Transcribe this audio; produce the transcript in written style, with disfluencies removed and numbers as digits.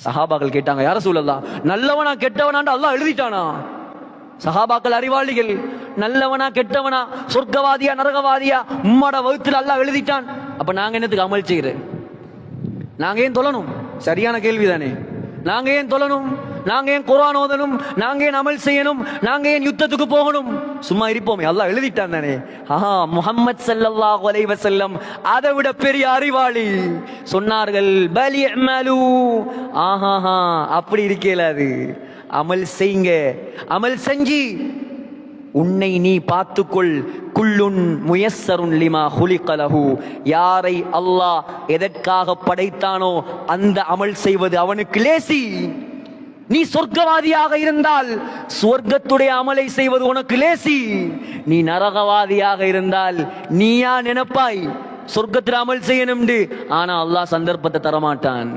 சஹாபாக்கள் கேட்டாங்க, யா ரசூலல்லாஹ், நல்லவனா கெட்டவனான்னு அல்லாஹ் எழுதிட்டானா? சஹாபாக்கள் அறிவாளிகள். நல்லவனா கெட்டவனா, சொர்க்கவாதியா நரகவாதியா, உம்மோட வகுத்துல அல்லாஹ் எழுதிட்டான். அப்ப நாங்க என்னத்துக்கு அமல் செய்யறோம்? நாங்க ஏன் தொழணும்? சரியான கேள்விதானே. நாங்க ஏன் தொழணும்? நாங்க ஏன் குர்ஆன் ஓதணும்? நாங்க ஏன் அமல் செய்யணும்? நாங்க ஏன் யுத்தத்துக்கு போகணும்? சும்மா இருப்போமே, அல்லாஹ் எழுதிட்டான் தானே. முஹம்மத் ஸல்லல்லாஹு அலைஹி வஸல்லம் அதை விட பெரிய அறிவாளி. சொன்னார்கள், பல் இஅமலு. ஆஹா, அப்படி இருக்கேல, அது அமல் செய்யுங்க. அமல் செஞ்சு உன்னை நீ பார்த்துக்கொள். குல்லுன் முயஸ்ஸருன் லிமா ஹுலிக லஹு. யாரை அல்லாஹ் எதற்காக படைத்தானோ அந்த அமல் செய்வது அவனுக்கு லேசி. நீ சொர்க்கவாதியாக இருந்தால் சொர்க்கத்துடைய அமலை செய்வது உனக்கு லேசி. நீ நரகவாதியாக இருந்தால் நீயா நினைப்பாய் சொர்க்கத்தில் அமல் செய்யணும். ஆனா அல்லாஹ் சந்தர்ப்பத்தை தரமாட்டான்.